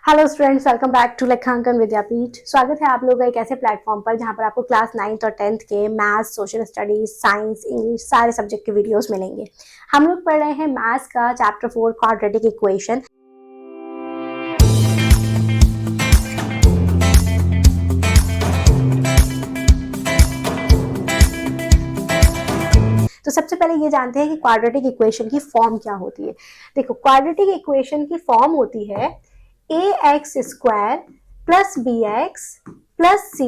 Hello students, welcome back to Lekhankan Vidyapeeth. स्वागत है आप लोगों का एक ऐसे प्लेटफॉर्म पर जहां पर आपको क्लास 9th और 10th के maths, social studies, science, English सारे सब्जेक्ट के वीडियोस मिलेंगे। हम लोग पढ़ रहे हैं मैथ्स का चैप्टर 4 क्वाड्रेटिक इक्वेशन। तो सबसे पहले ये जानते हैं कि क्वाड्रेटिक इक्वेशन की फॉर्म क्या होती है। देखो, क्वाड्रेटिक इक्वेशन की फॉर्म होती है ax square plus bx plus c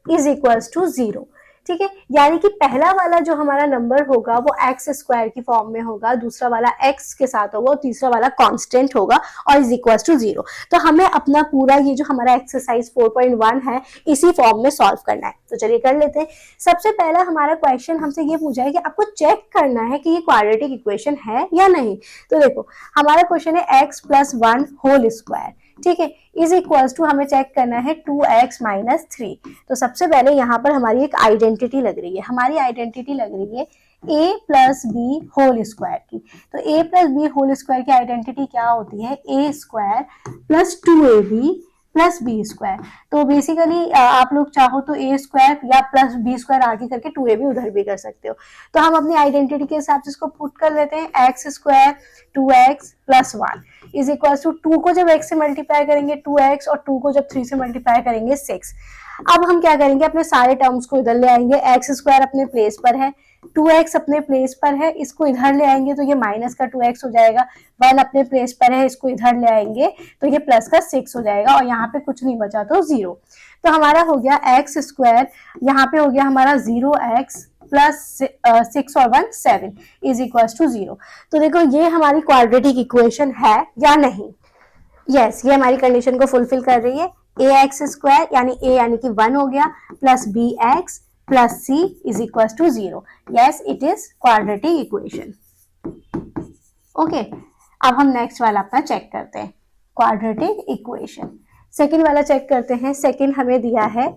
is equals to 0। ठीक है, यानी कि पहला वाला जो हमारा नंबर होगा वो एक्स स्क्वायर की फॉर्म में होगा, दूसरा वाला एक्स के साथ होगा और तीसरा वाला कांस्टेंट होगा और इज इक्वल्स टू 0। तो हमें अपना पूरा ये जो हमारा एक्सरसाइज 4.1 है इसी फॉर्म में सॉल्व करना है। तो चलिए कर लेते हैं। सबसे पहला हमारा क्वेश्चन हमसे ये पूछा है कि आपको चेक करना है कि ये क्वाड्रेटिक इक्वेशन है या नहीं। तो देखो, हमारा क्वेश्चन है एक्स प्लस 1 होल स्क्वायर, ठीक है, इज इक्वल्स टू हमें चेक करना है 2x माइनस 3। तो सबसे पहले यहाँ पर हमारी एक आइडेंटिटी लग रही है, हमारी आइडेंटिटी लग रही है a plus b whole square की। तो a plus b whole square की आइडेंटिटी क्या होती है? a square plus 2ab plus b square. तो बेसिकली आप लोग चाहो तो a स्क्वायर या प्लस बी स्क्वायर आगे करके 2ab उधर भी कर सकते हो। तो हम अपनी आइडेंटिटी के हिसाब से इसको पुट कर लेते हैं। X square 2x plus 1 is equal to 2 को जब x से मल्टीप्लाई करेंगे 2x और 2 को जब 3 से मल्टीप्लाई करेंगे 6। अब हम क्या करेंगे, अपने सारे टर्म्स को इधर ले आएंगे। एक्स स्क्वायर अपने प्लेस पर है, 2x अपने प्लेस पर है, इसको इधर ले आएंगे तो ये माइनस का 2x हो जाएगा। 1 अपने प्लेस पर है, इसको इधर ले आएंगे तो ये प्लस का 6 हो जाएगा और यहाँ पे कुछ नहीं बचा तो 0। तो हमारा हो गया एक्स स्क्वायर, यहाँ पे हो गया हमारा 0x प्लस 6 और 1 7 इज इक्वल टू 0। तो देखो, ये हमारी क्वाड्रेटिक इक्वेशन है या नहीं? यस, ये हमारी कंडीशन को फुलफिल कर रही है। ए एक्स स्क्वायर यानी a यानी कि 1 हो गया plus b x plus c is equal to 0। Yes, it is quadratic equation. Okay, अब हम नेक्स्ट वाला अपना चेक करते हैं, क्वाड्रेटिक इक्वेशन। सेकेंड वाला चेक करते हैं। सेकेंड हमें दिया है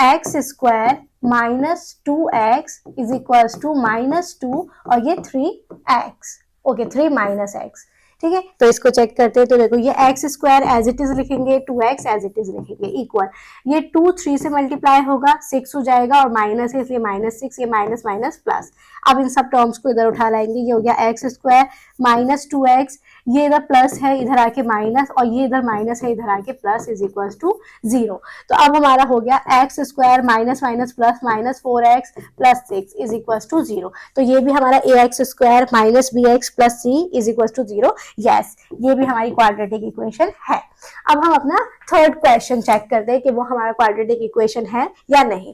x square minus 2x is equal to minus 2 और ये 3x। Okay, 3 minus x। ठीक है, तो इसको चेक करते हैं। तो देखो, ये x square as it is लिखेंगे, 2x एज इट इज लिखेंगे, इक्वल ये 2 3 से मल्टीप्लाई होगा 6 हो जाएगा और माइनस है इसलिए माइनस 6, ये माइनस माइनस प्लस। अब इन सब टर्म्स को इधर उठा लाएंगे। ये हो गया एक्स स्क्वायर माइनस 2x, ये इधर प्लस है इधर आके माइनस और ये इधर माइनस है इधर आके प्लस इज इक्वल टू 0। तो अब हमारा हो गया X square minus minus plus minus 4x plus 6 is equal to 0। तो ये भी हमारा A x square minus B x plus C is equal to 0। Yes, ये भी हमारी क्वाड्रेटिक इक्वेशन है। अब हम अपना थर्ड क्वेश्चन चेक करते हैं कि वो हमारा क्वाड्रेटिक इक्वेशन है या नहीं।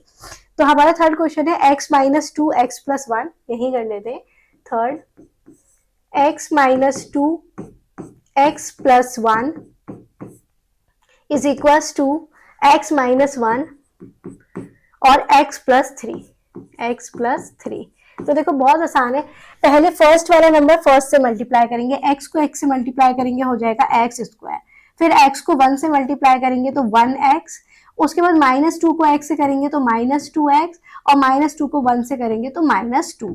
तो हमारा थर्ड क्वेश्चन है x माइनस 2 एक्स प्लस 1, यही कर लेते हैं। Third, x minus 2 x plus 1 is equal to x minus 1 और x प्लस 3, x प्लस 3। तो देखो, बहुत आसान है। पहले फर्स्ट वाला नंबर फर्स्ट से मल्टीप्लाई करेंगे, x को x से मल्टीप्लाई करेंगे हो जाएगा एक्स स्क्वायर, फिर x को 1 से मल्टीप्लाई करेंगे तो 1x, उसके बाद माइनस 2 को x से करेंगे तो माइनस 2x और माइनस 2 को 1 से करेंगे तो माइनस 2।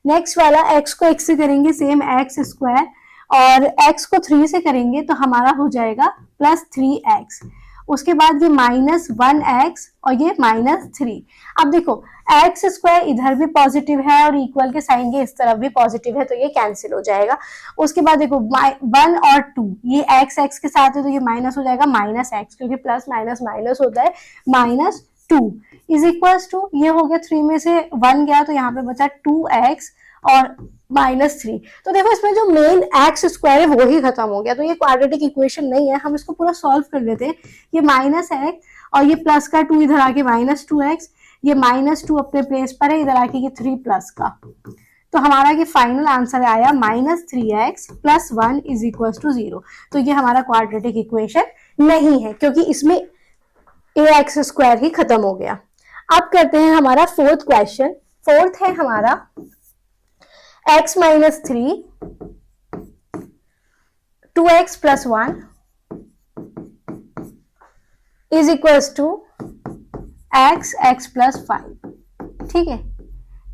नेक्स्ट वाला x को x से करेंगे सेम एक्स स्क्वायर और x को 3 से करेंगे तो हमारा हो जाएगा प्लस 3x। उसके बाद ये माइनस 1x और ये माइनस 3। अब देखो, एक्स स्क्वायर इधर भी पॉजिटिव है और इक्वल के साइन ये इस तरफ भी पॉजिटिव है तो ये कैंसिल हो जाएगा। उसके बाद देखो 1 और 2, ये एक्स एक्स के साथ है तो ये माइनस हो जाएगा माइनस एक्स, क्योंकि प्लस माइनस माइनस होता है, माइनस 2 इज इक्वल टू, ये हो गया 3 में से 1 गया तो यहाँ पे बचा 2x और माइनस 3। तो देखो, इसमें जो मेन एक्स स्क्वायर है वो ही खत्म हो गया, तो ये क्वाड्रेटिक इक्वेशन नहीं है। हम इसको पूरा सॉल्व कर लेते हैं। ये माइनस एक्स और ये प्लस का 2 इधर आके माइनस 2x, ये माइनस 2 अपने प्लेस पर है, इधर आके ये 3 प्लस का। तो हमारा ये फाइनल आंसर आया minus 3x plus 1 is equal to 0। तो ये हमारा क्वाड्रेटिक इक्वेशन नहीं है क्योंकि इसमें ए एक्स स्क्वायर ही खत्म हो गया। अब करते हैं हमारा फोर्थ क्वेश्चन। फोर्थ है हमारा x minus 3 2x plus 1 is equal to x plus 5। ठीक है,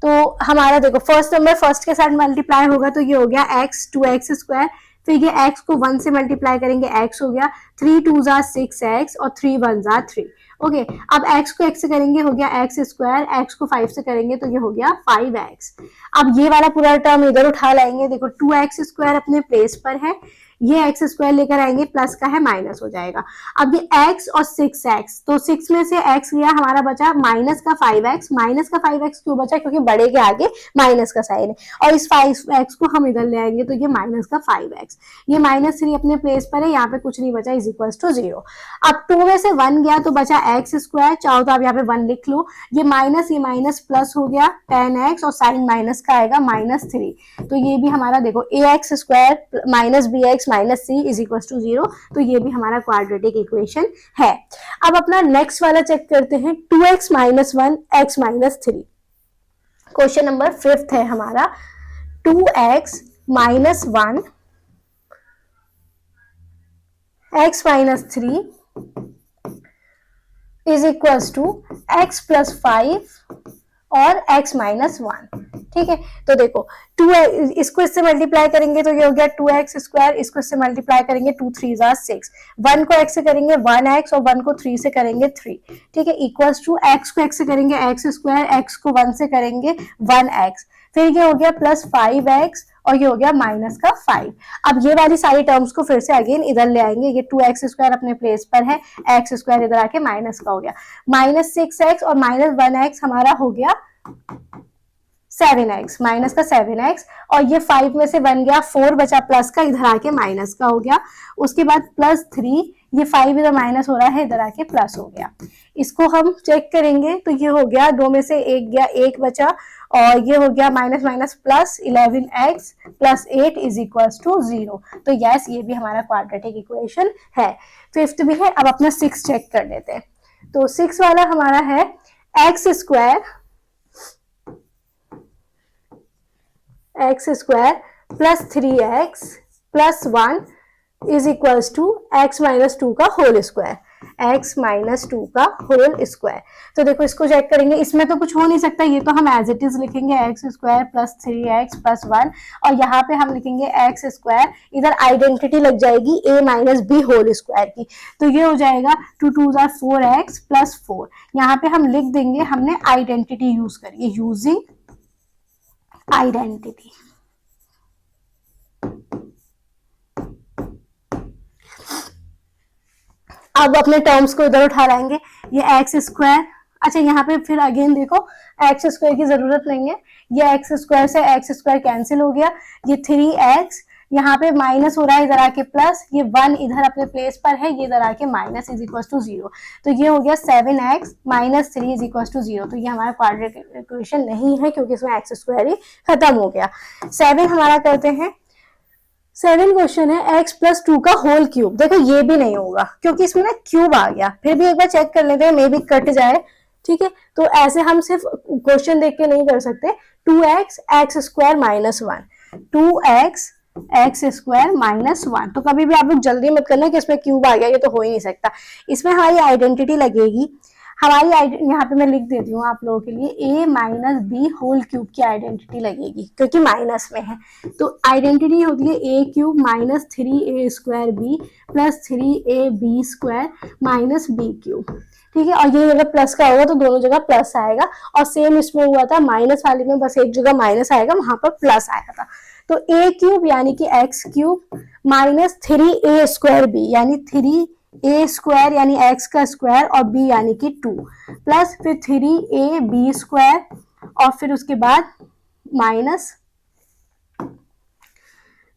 तो हमारा देखो, फर्स्ट नंबर फर्स्ट के साथ मल्टीप्लाई होगा तो ये हो गया x 2x स्क्वायर फिर ये x को 1 से मल्टीप्लाई करेंगे, x हो गया 3 2 जार 6x और 3 1 जार 3। ओके, अब x को x से करेंगे हो गया x स्क्वायर, x को 5 से करेंगे तो ये हो गया 5x। अब ये वाला पूरा टर्म इधर उठा लाएंगे, देखो 2x स्क्वायर अपने प्लेस पर है, ये एक्स स्क्वायर लेकर आएंगे, प्लस का है माइनस हो जाएगा। अब ये x और 6x, तो 6 में से x गया, हमारा बचा माइनस का 5x। माइनस का 5x क्यों बचा? क्योंकि बड़े के आगे माइनस का साइन है, और इस 5x को हम इधर ले आएंगे तो ये माइनस का 5x। ये -3 अपने प्लेस पर है, यहाँ पे कुछ नहीं बचा, इज इक्वल टू 0। अब 2 में से 1 गया तो बचा एक्स स्क्वायर, चाहो तो आप यहाँ पे 1 लिख लो, ये माइनस प्लस हो गया 10x और साइन माइनस का आएगा -3। तो ये भी हमारा देखो ax square minus bx minus c is equal to 0, तो ये भी हमारा क्वाड्रेटिक इक्वेशन है। अब अपना नेक्स्ट वाला चेक करते हैं, 2x minus 1 x minus 3। Question number 5 है हमारा, 2x minus 1 x minus 3 is equal to x plus 5 और x माइनस 1। ठीक है, तो देखो 2 इसको इससे मल्टीप्लाई करेंगे तो ये हो गया 2x स्क्वायर, इसको इससे मल्टीप्लाई करेंगे 2 3 जार 6, 1 को x से करेंगे 1x और 1 को 3 से करेंगे 3। ठीक है, इक्वल्स टू x को x से करेंगे x स्क्वायर, x को 1 से करेंगे 1x, फिर ये हो गया प्लस 5x और ये हो गया माइनस का 5। अब ये वाली सारी टर्म्स को फिर से अगेन इधर ले आएंगे, ये 2x स्क्वायर अपने प्लेस पर है, x स्क्वायर इधर आके माइनस का हो गया, -6x और -1x हमारा हो गया 7x, माइनस का 7x, और ये 5 में से 1 गया, 4 बचा प्लस का, इधर आके माइनस का हो गया। उसके बाद +3, ये 5 इधर माइनस हो रहा है, इधर आके प्लस हो गया। इसको हम चेक करेंगे तो ये हो गया 2 में से 1 गया, 1 बचा, और ये हो गया minus plus 11x plus 8 is equal to 0। तो यस, ये भी हमारा क्वाड्रेटिक इक्वेशन है। 5th भी है। अब अपना 6 चेक कर लेते हैं। तो 6 वाला हमारा है x square plus 3x plus 1 is equal to x minus 2 का होल स्क्वायर, x माइनस 2 का होल स्क्वायर। तो देखो इसको चेक करेंगे, इसमें तो कुछ हो नहीं सकता, ये तो हम एज इट इज लिखेंगे x square plus 3x plus 1, और यहाँ पे हम लिखेंगे x स्क्वायर, इधर आइडेंटिटी लग जाएगी a minus b whole square की, तो ये हो जाएगा 2 2 जार 4x प्लस 4। यहाँ पे हम लिख देंगे, हमने आइडेंटिटी यूज करी है, यूजिंग आइडेंटिटी। अब अपने टर्म्स को इधर उठा लाएंगे, ये एक्स स्क्वायर, अच्छा यहाँ पे फिर अगेन देखो एक्स स्क्वायर की जरूरत नहीं है, ये एक्स स्क्वायर से एक्स स्क्वायर कैंसिल हो गया, ये 3x यहाँ पे माइनस हो रहा है, इधर आके प्लस, ये 1 इधर अपने प्लेस पर है, ये इधर आके माइनस इज इक्वल टू 0। तो ये हो गया 7x minus 3 is equal to 0। तो ये हमारा क्वाड्रेटिक इक्वेशन नहीं है, क्योंकि इसमें एक्स स्क्वायर ही खत्म हो गया। 7 हमारा करते हैं, 7 क्वेश्चन है x प्लस 2 का होल क्यूब। देखो ये भी नहीं होगा, क्योंकि इसमें ना क्यूब आ गया, फिर भी एक बार चेक कर लेते हैं, मे भी कट जाए। ठीक है, तो ऐसे हम सिर्फ क्वेश्चन देख के नहीं कर सकते। 2x x square minus 1, 2x x square minus 1। तो कभी भी आप लोग जल्दी मत करना कि इसमें क्यूब आ गया, ये तो हो ही नहीं सकता। इसमें हमारी आइडेंटिटी लगेगी, हमारी यहाँ पे मैं लिख देती हूँ आप लोगों के लिए, a minus b whole cube की आइडेंटिटी लगेगी, क्योंकि माइनस में है। तो आइडेंटिटी होती है a cube minus 3a square b plus 3ab square minus b cube. ठीक है, और ये अगर प्लस का होगा तो दोनों जगह प्लस आएगा, और सेम इसमें हुआ था, माइनस वाले में बस एक जगह माइनस आएगा, वहां पर प्लस आया था। तो a क्यूब यानी कि x cube minus 3a square b यानी 3a स्क्वायर यानी x का स्क्वायर और b यानी कि 2 प्लस फिर 3ab स्क्वायर और फिर उसके बाद minus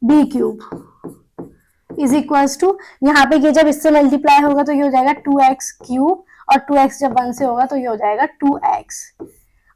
b cube is equals to, यहाँ पे ये जब इससे मल्टीप्लाई होगा तो ये हो जाएगा 2x क्यूब, और 2x जब 1 से होगा तो ये हो जाएगा 2x।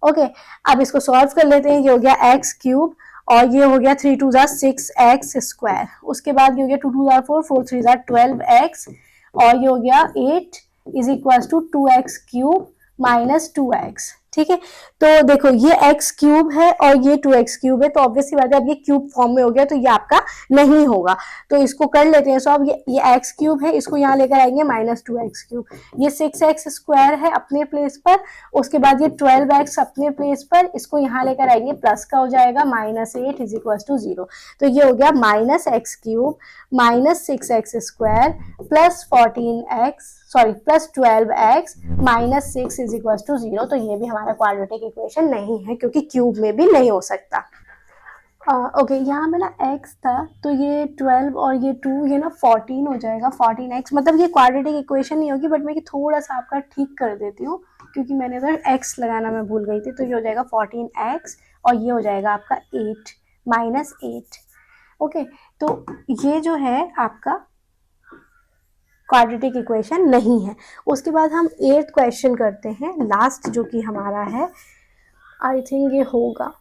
ओके, अब इसको सॉल्व कर लेते हैं। ये हो गया x क्यूब और ये हो गया 3 2 जार 6x स्क्वायर, उसके बाद ये हो गया 2 2 जार 4 4 3 जार 12x, और ये हो गया 8 is equal to 2x cube minus 2x। ठीक है, तो देखो ये एक्स क्यूब है और ये 2x क्यूब है, तो ऑब्वियसली बात है अब ये क्यूब फॉर्म में हो गया तो ये आपका नहीं होगा, तो इसको कर लेते हैं सॉल्व। ये एक्स क्यूब है, इसको यहाँ लेकर आएंगे -2x क्यूब, ये 6x स्क्वायर है अपने प्लेस पर, उसके बाद ये 12x अपने प्लेस पर, इसको यहाँ लेकर आएंगे प्लस का हो जाएगा -8 इज इक्वल टू 0, तो ये हो गया -x cube -6x square plus 12x -6 is equal to 0, तो ये भी हमारा क्वाड्रेटिक इक्वेशन नहीं है क्योंकि क्यूब में भी नहीं हो सकता। ओके, यहाँ में ना x था तो ये 12 और ये 2 ये ना 14 हो जाएगा, 14x, मतलब ये क्वाड्रेटिक इक्वेशन नहीं होगी, बट मैं थोड़ा सा आपका ठीक कर देती हूँ क्योंकि मैंने इधर x लगाना मैं भूल गई थी, तो ये हो जाएगा 14x और ये हो जाएगा आपका 8 -8। ओके, तो ये जो है आपका क्वाड्रेटिक इक्वेशन नहीं है। उसके बाद हम 8th क्वेश्चन करते हैं, लास्ट जो कि हमारा है, आई थिंक ये होगा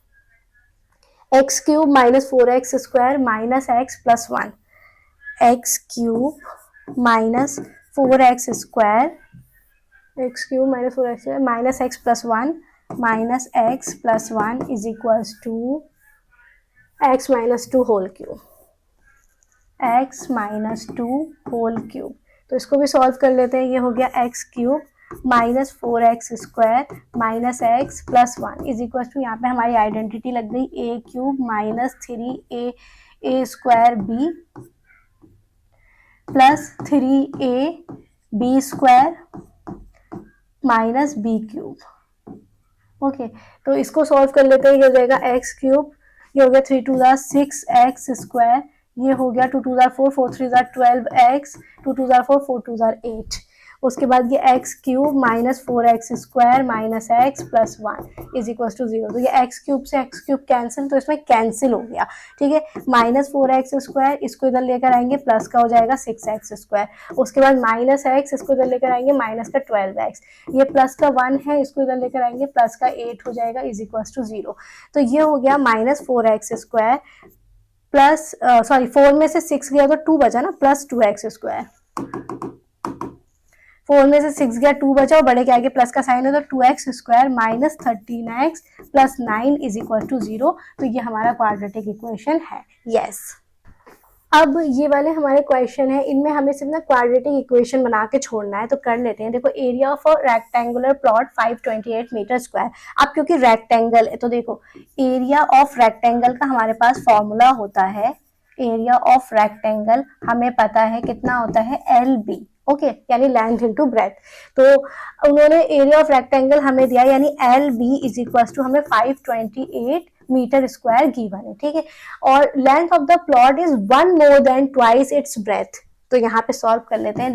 x cube -4x square -x plus 1, x cube -4x square, x cube -4x -x plus 1 -x plus 1 is equals to x -2 whole cube, x -2 whole cube, तो इसको भी सॉल्व कर लेते हैं। ये हो गया x cube -4x square -x plus 1 is equal to, यहाँ पे हमारी आइडेंटिटी लग गई a cube -3a square b plus 3a b square -b cube. Okay, तो इसको सॉल्व कर लेते हैं। ये हो जाएगा x क्यूब, ये हो गया 3 2 6x स्क्वायर, ये हो गया 2 2 4 4 3 12x, 2 2 4 4 2 8, उसके बाद ये x cube -4x square -x plus 1 is equal to 0, तो ये x क्यूब से x क्यूब कैंसिल, तो इसमें कैंसिल हो गया, ठीक है। -4x स्क्वायर इसको इधर लेकर आएंगे, प्लस का हो जाएगा 6x स्क्वायर, उसके बाद -x इसको इधर लेकर आएंगे, माइनस का 12x, ये प्लस का 1 है, इसको इधर लेकर आएंगे, प्लस का 8 हो जाएगा इज इक्वल टू 0, तो ये हो गया -4x स्क्वायर प्लस 4 में से 6 गया तो 2 बचा ना, प्लस 2x स्क्वायर, 4 में से 6 गया 2 बचा और बड़े के आगे प्लस का साइन है तो 2x square -13x plus 9 is equal to 0, तो ये हमारा क्वाड्रेटिक इक्वेशन है। यस, अब ये वाले हमारे क्वेश्चन है, इनमें हमें सिर्फ ना क्वाड्रेटिक इक्वेशन बना के छोड़ना है, तो कर लेते हैं। देखो, area of a rectangular plot 528 metre square, अब क्योंकि रेक्टेंगल है तो देखो एरिया ऑफ रेक्टेंगल का हमारे पास फॉर्मूला होता है, एरिया ऑफ रेक्टेंगल हमें पता है कितना होता है, LB, ओके, यानी लेंथ इनटू ब्रेथ, तो उन्होंने एरिया ऑफ रेक्टेंगल हमें दिया यानी LB इज इक्वल टू हमें 528 मीटर स्क्वायर गिवन है, ठीक है, और length of the plot is 1 more than twice its breath, तो यहाँ पे सॉल्व कर लेते हैं।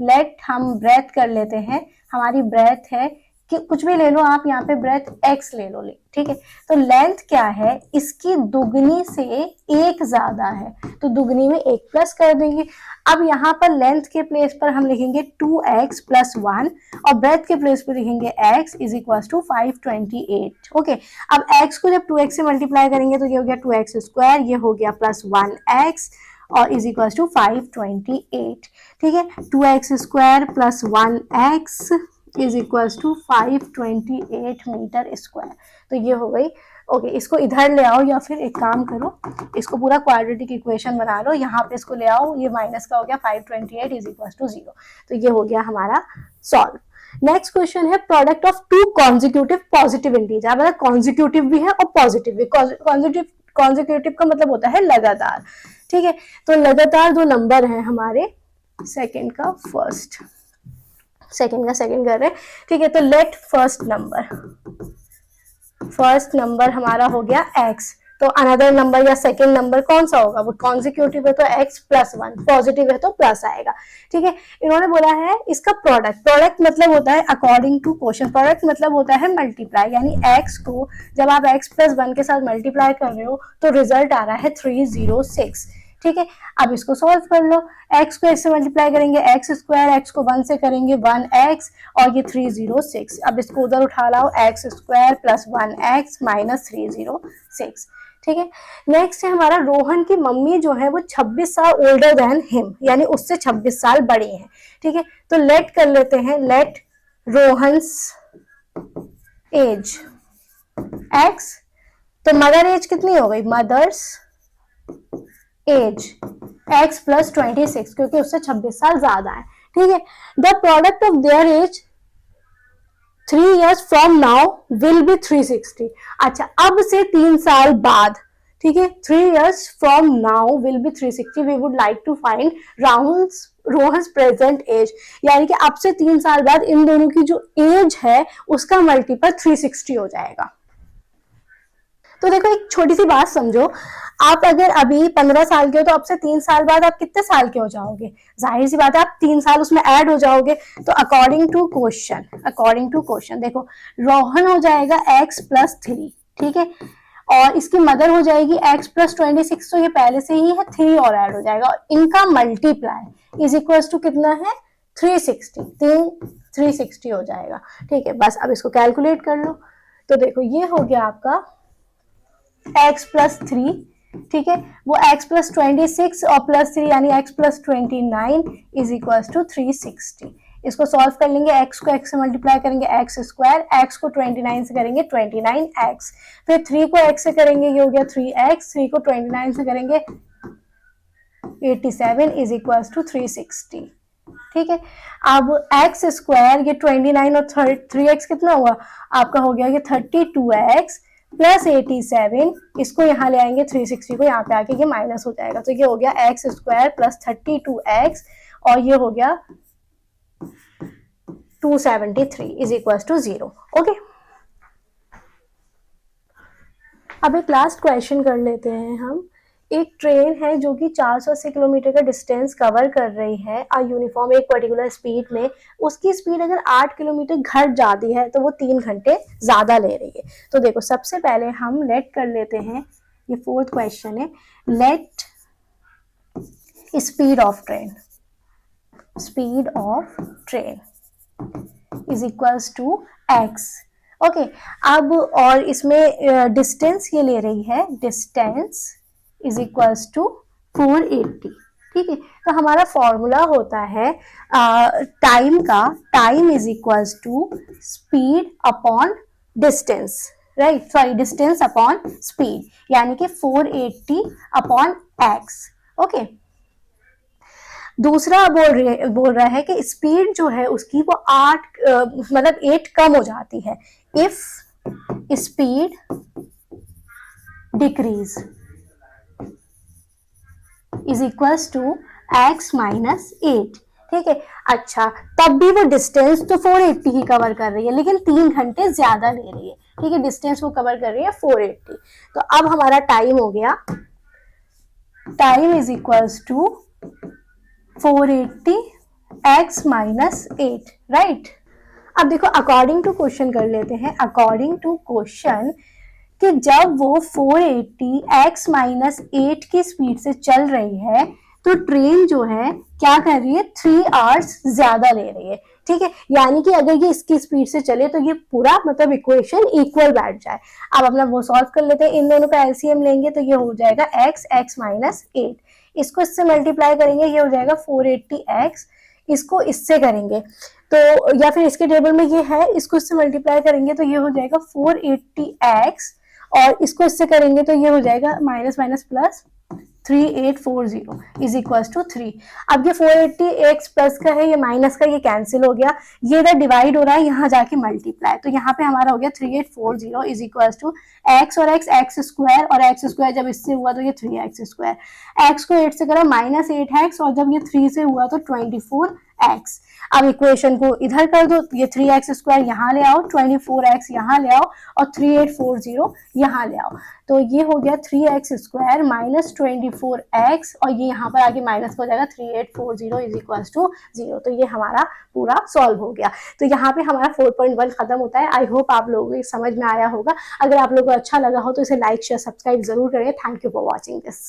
लेट हम ब्रेथ कर लेते हैं, हमारी ब्रेथ है कि कुछ भी ले लो आप, यहाँ पे ब्रेथ x ले लो, ठीक है, तो लेंथ क्या है, इसकी दुगनी से एक ज्यादा है, तो दुगनी में 1 प्लस कर देंगे। अब यहाँ पर लेंथ के प्लेस पर हम लिखेंगे 2x प्लस 1 और ब्रेथ के प्लेस पर लिखेंगे x is equal to 528, okay. अब x को जब 2x से मल्टीप्लाई करेंगे तो ये हो गया 2x स्क्वायर, ये हो गया प्लस 1x और इज इक्वल टू 528, ठीक है, 2x square plus 1x is equal to 528 metre square, तो ये हो गई। ओके, इसको इधर ले आओ या फिर एक काम करो, इसको पूरा क्वाड्रेटिक इक्वेशन बना लो, यहाँ पे इसको ले आओ, ये माइनस का हो गया 528 इज इक्वल टू 0, तो ये हो गया हमारा सॉल्व। नेक्स्ट क्वेश्चन है product of 2 consecutive positive integer, मतलब कॉन्जिक्यूटिव भी है और पॉजिटिव भी। कॉन्जिक्यूटिव का मतलब होता है लगातार, ठीक है, तो लगातार 2 नंबर हैं हमारे, सेकेंड का फर्स्ट, सेकेंड का सेकेंड कर रहे हैं, ठीक है, तो लेट फर्स्ट नंबर हमारा हो गया x, तो अनदर नंबर या सेकेंड नंबर कौन सा होगा, वो कॉन्जिक्यूटिव है तो x प्लस 1, पॉजिटिव है तो प्लस आएगा, ठीक है। इन्होंने बोला है इसका प्रोडक्ट मतलब होता है अकॉर्डिंग टू क्वेश्चन, प्रोडक्ट मतलब होता है मल्टीप्लाई, यानी x को जब आप x प्लस 1 के साथ मल्टीप्लाई कर रहे हो तो रिजल्ट आ रहा है 306, ठीक है। अब इसको सॉल्व कर लो, x को x से मल्टीप्लाई करेंगे x स्क्वायर, x को 1 से करेंगे 1x और ये 306, अब इसको उधर उठा लाओ, x square plus 1x minus 306, ठीक है। नेक्स्ट है हमारा रोहन की मम्मी जो है वो 26 साल ओल्डर देन हिम, यानी उससे 26 साल बड़ी हैं, ठीक है, तो लेट कर लेते हैं, लेट रोहन्स एज x, तो मदर एज कितनी हो गई, मदर्स एज x प्लस 26, क्योंकि उससे 26 साल ज्यादा है, ठीक है। The product of their age 3 years from now will be 360। अच्छा, अब से 3 साल बाद, ठीक है, 3 years from now will be 360, we would like to find Rohan's present age, यानी कि अब से 3 साल बाद इन दोनों की जो एज है उसका मल्टीपल 360 हो जाएगा। तो देखो एक छोटी सी बात समझो, आप अगर अभी 15 साल के हो तो अब से 3 साल बाद आप कितने साल के हो जाओगे, जाहिर सी बात है आप 3 साल उसमें ऐड हो जाओगे। तो अकॉर्डिंग टू क्वेश्चन देखो, रोहन हो जाएगा x प्लस 3, ठीक है, और इसकी मदर हो जाएगी x प्लस 26, तो ये पहले से ही है 3 और ऐड हो जाएगा, और इनका मल्टीप्लाई इज इक्वल टू कितना है 360, 360 हो जाएगा, ठीक है। बस अब इसको कैलकुलेट कर लो, तो देखो ये हो गया आपका x प्लस 3, ठीक है, वो x प्लस 26 और प्लस 3 यानी x plus 29 is equal to 360। इसको सॉल्व कर लेंगे, x को x से मल्टीप्लाई करेंगे x स्क्वायर, x को 29 से करेंगे 29x, फिर 3 को x से करेंगे ये हो गया 3x, 3 को 29 से करेंगे 87 इज इक्वल टू 360, ठीक है। अब x स्क्वायर, ये 29 और 3x कितना हुआ आपका, हो गया ये 32x प्लस 87, इसको यहाँ ले आएंगे 360 को यहाँ पे आके ये माइनस हो जाएगा, तो ये हो गया एक्स स्क्वायर प्लस 32x और ये हो गया 273 इज इक्वल टू 0, ओके। अब एक लास्ट क्वेश्चन कर लेते हैं हम। एक ट्रेन है जो कि 480 किलोमीटर का डिस्टेंस कवर कर रही है यूनिफॉर्म एक पर्टिकुलर स्पीड में, उसकी स्पीड अगर 8 किलोमीटर घट जाती है तो वो 3 घंटे ज्यादा ले रही है। तो देखो सबसे पहले हम लेट कर लेते हैं, ये 4th क्वेश्चन है, let speed of train is equals to x, okay. अब और इसमें डिस्टेंस ये ले रही है, डिस्टेंस इज इक्वल्स टू 480, ठीक है। तो हमारा फॉर्मूला होता है टाइम का, time is equals to speed upon distance, right, sorry distance upon speed, यानी कि 480 अपॉन x, ओके। दूसरा बोल रहा है कि स्पीड जो है उसकी वो 8 कम हो जाती है, if speed decrease is equals to x minus 8, ठीक है। अच्छा, तब भी वो डिस्टेंस तो 480 ही कवर कर रही है लेकिन 3 घंटे ज्यादा ले रही है, ठीक है, डिस्टेंस वो कवर कर रही है 480। तो अब हमारा टाइम हो गया, time is equals to 480 x minus 8, right. अब देखो अकॉर्डिंग टू क्वेश्चन कर लेते हैं, अकॉर्डिंग टू क्वेश्चन कि जब वो 480 x माइनस 8 की स्पीड से चल रही है तो ट्रेन जो है क्या कर रही है, 3 आवर्स ज्यादा ले रही है, ठीक है। यानी कि अगर ये इसकी स्पीड से चले तो ये पूरा मतलब इक्वेशन इक्वल बैठ जाए। अब अपना वो सॉल्व कर लेते हैं, इन दोनों का एलसीएम लेंगे तो ये हो जाएगा x माइनस 8, इसको इससे मल्टीप्लाई करेंगे ये हो जाएगा 480x, इसको इससे करेंगे तो, या फिर इसके टेबल में ये है, इसको इससे मल्टीप्लाई करेंगे तो ये हो जाएगा 480x, और इसको इससे करेंगे तो ये हो जाएगा minus minus plus 3840 is equal to 3। अब ये 480x प्लस का है, ये माइनस का, ये कैंसिल हो गया, ये इधर डिवाइड हो रहा है, यहाँ जाके मल्टीप्लाई, तो यहाँ पे हमारा हो गया 3840 इज इक्वल टू x और x स्क्वायर, और x स्क्वायर जब इससे हुआ तो ये 3x स्क्वायर, x को 8 से करा माइनस 8x, और जब ये 3 से हुआ तो 24x। अब इक्वेशन को इधर कर दो, ये 3x स्क्वायर यहाँ ले आओ, 24x यहाँ ले आओ, और 3840 यहाँ ले आओ, तो ये हो गया 3x स्क्वायर माइनस 24x, और ये यहाँ पर आगे माइनस हो जाएगा 3840 इज इक्वल टू 0। तो ये हमारा पूरा सॉल्व हो गया। तो यहाँ पे हमारा 4.1 खत्म होता है। आई होप आप लोगों को समझ में आया होगा। अगर आप लोगों को अच्छा लगा हो तो इसे लाइक शेयर सब्सक्राइब जरूर करें। Thank you for watching this.